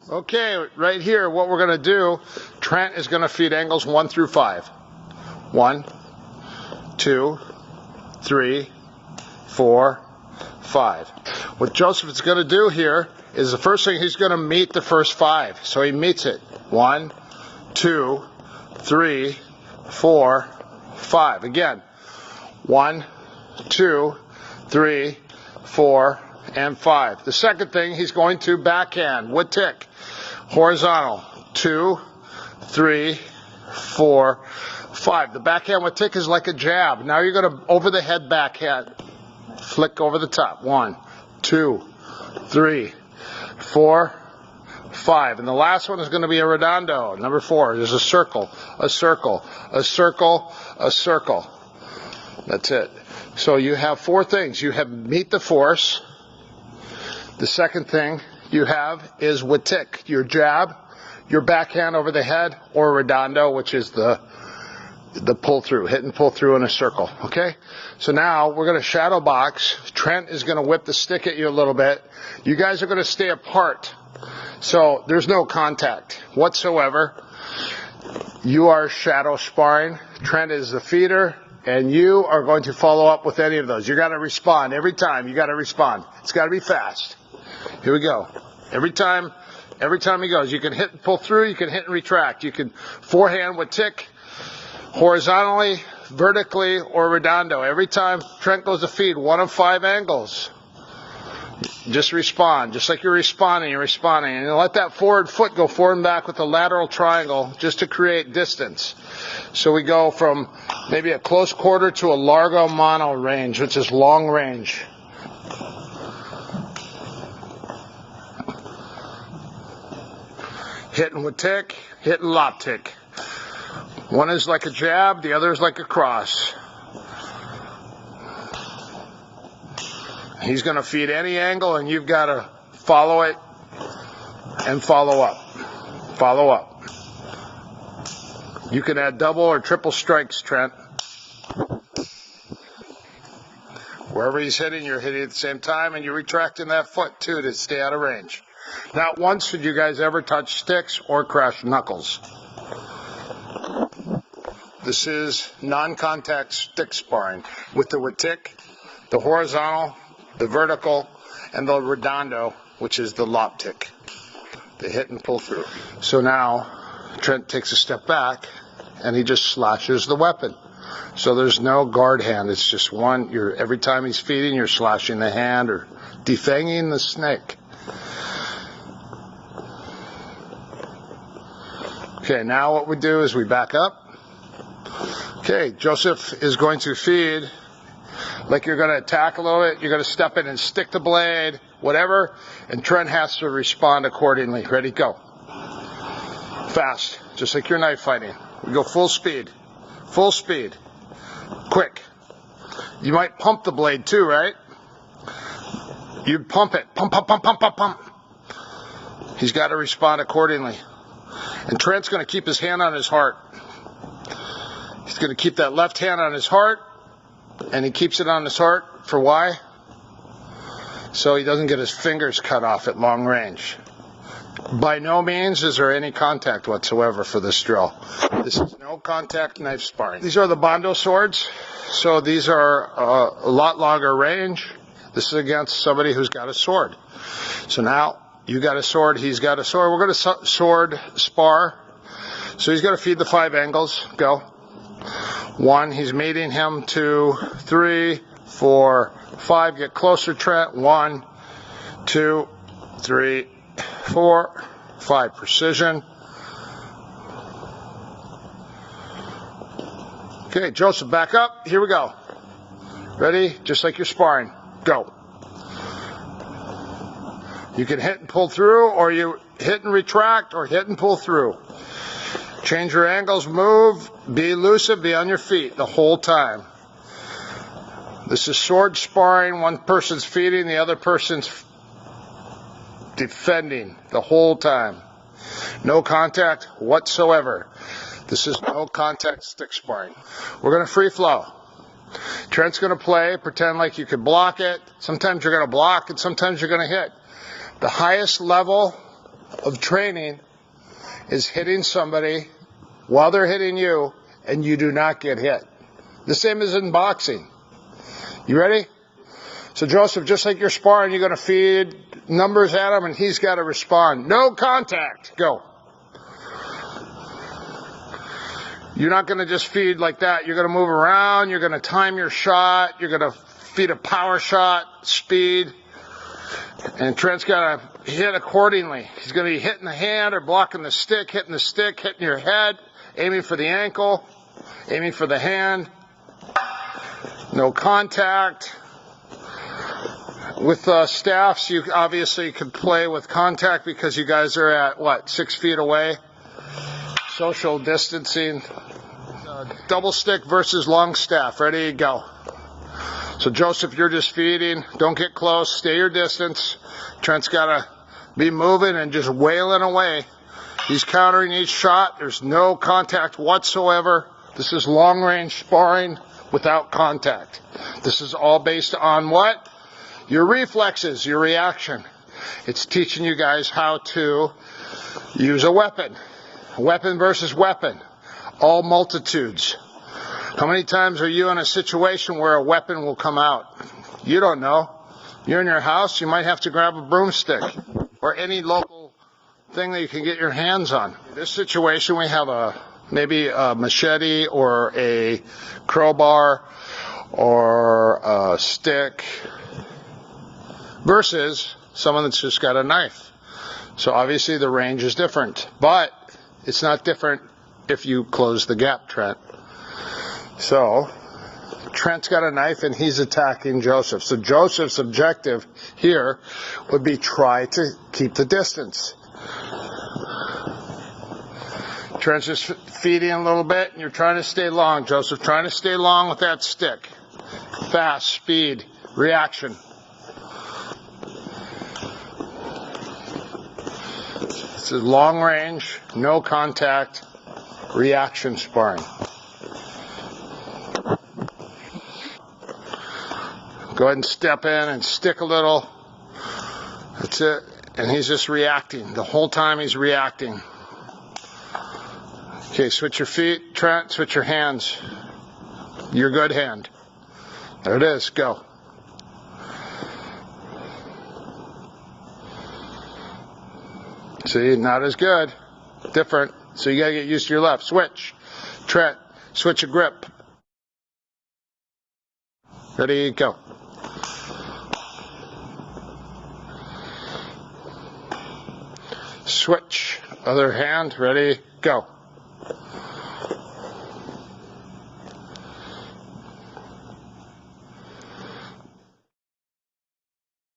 Okay, right here, what we're going to do, Trent is going to feed angles 1 through 5. 1, 2, 3, 4, 5. What Joseph is going to do here is the first thing he's going to meet the first 5. So he meets it. 1, 2, 3, 4, 5. Again, 1, 2, 3, 4, and 5. The second thing, he's going to backhand with tick. Horizontal. 2, 3, 4, 5. The backhand with tick is like a jab. Now you're going to over the head backhand. Flick over the top. 1, 2, 3, 4, 5. And the last one is going to be a redondo. Number 4. There's a circle, a circle, a circle, a circle. That's it. So you have 4 things. You have meet the force. The second thing you have is with tick, your jab, your backhand over the head, or redondo, which is the pull through, hit and pull through in a circle. Okay? So now we're going to shadow box. Trent is going to whip the stick at you a little bit. You guys are going to stay apart. So there's no contact whatsoever. You are shadow sparring. Trent is the feeder, and you are going to follow up with any of those. You got to respond every time. You got to respond. It's got to be fast. Here we go. Every time he goes, you can hit and pull through, you can hit and retract. You can forehand with tick, horizontally, vertically, or redondo. Every time Trent goes to feed, 1 of 5 angles. Just respond. Just like you're responding. And you let that forward foot go forward and back with a lateral triangle just to create distance. So we go from maybe a close quarter to a largo mano range, which is long range. Hitting with tick, hitting lop tick. One is like a jab, the other is like a cross. He's going to feed any angle, and you've got to follow it and follow up. Follow up. You can add double or triple strikes, Trent. Wherever he's hitting, you're hitting at the same time, and you're retracting that foot, too, to stay out of range. Not once should you guys ever touch sticks or crash knuckles. This is non-contact stick sparring with the tick, the horizontal, the vertical, and the redondo, which is the lop tick, the hit and pull through. So now Trent takes a step back, and he just slashes the weapon. So there's no guard hand. It's just one. Every time he's feeding, you're slashing the hand or defanging the snake. Okay, now what we do is we back up. Okay, Joseph is going to feed like you're going to attack a little bit. You're going to step in and stick the blade, whatever, and Trent has to respond accordingly. Ready, go. Fast, just like you're knife fighting. We go full speed. Full speed. Quick. You might pump the blade too, right? You'd pump it. Pump, pump, pump, pump, pump, pump. He's got to respond accordingly. And Trent's going to keep his hand on his heart. He's going to keep that left hand on his heart, and he keeps it on his heart for why? So he doesn't get his fingers cut off at long range. By no means is there any contact whatsoever for this drill. This is no contact knife sparring. These are the Bondo swords, so these are a lot longer range. This is against somebody who's got a sword. So now you got a sword, he's got a sword. We're going to sword spar. So he's going to feed the 5 angles. Go. 1, he's meeting him. 2, 3, 4, 5. Get closer, Trent. 1, 2, 3, 4, 5. Precision. Okay, Joseph, back up. Here we go. Ready? Just like you're sparring. Go. You can hit and pull through, or you hit and retract, or hit and pull through. Change your angles, move, be elusive, be on your feet the whole time. This is sword sparring. One person's feeding, the other person's defending the whole time. No contact whatsoever. This is no contact stick sparring. We're going to free flow. Trent's going to play, pretend like you could block it. Sometimes you're going to block and sometimes you're going to hit. The highest level of training is hitting somebody while they're hitting you and you do not get hit. The same as in boxing. You ready? So Joseph, just like you're sparring, you're going to feed numbers at him and he's got to respond. No contact. Go. You're not going to just feed like that. You're going to move around. You're going to time your shot. You're going to feed a power shot, speed. And Trent's got to hit accordingly. He's going to be hitting the hand or blocking the stick, hitting your head, aiming for the ankle, aiming for the hand. No contact. With staffs, you obviously could play with contact because you guys are at, 6 feet away? Social distancing. Double stick versus long staff. Ready, go. So Joseph, you're just feeding. Don't get close. Stay your distance. Trent's got to be moving and just wailing away. He's countering each shot. There's no contact whatsoever. This is long range sparring without contact. This is all based on what? Your reflexes, your reaction. It's teaching you guys how to use a weapon. Weapon versus weapon. All multitudes. How many times are you in a situation where a weapon will come out? You don't know. You're in your house, you might have to grab a broomstick or any local thing that you can get your hands on. In this situation, we have maybe a machete or a crowbar or a stick versus someone that's just got a knife. So obviously the range is different, but it's not different if you close the gap, Trent. So Trent's got a knife and he's attacking Joseph. So Joseph's objective here would be try to keep the distance. Trent's just feeding a little bit and you're trying to stay long, Joseph. Trying to stay long with that stick. Fast, speed, reaction. This is long range, no contact, reaction sparring. Go ahead and step in and stick a little. That's it. And he's just reacting. The whole time he's reacting. Okay, switch your feet, Trent. Switch your hands. Your good hand. There it is. Go. See, not as good. Different. So you gotta get used to your left. Switch. Trent. Switch your grip. Ready, go. Switch. Other hand. Ready, go.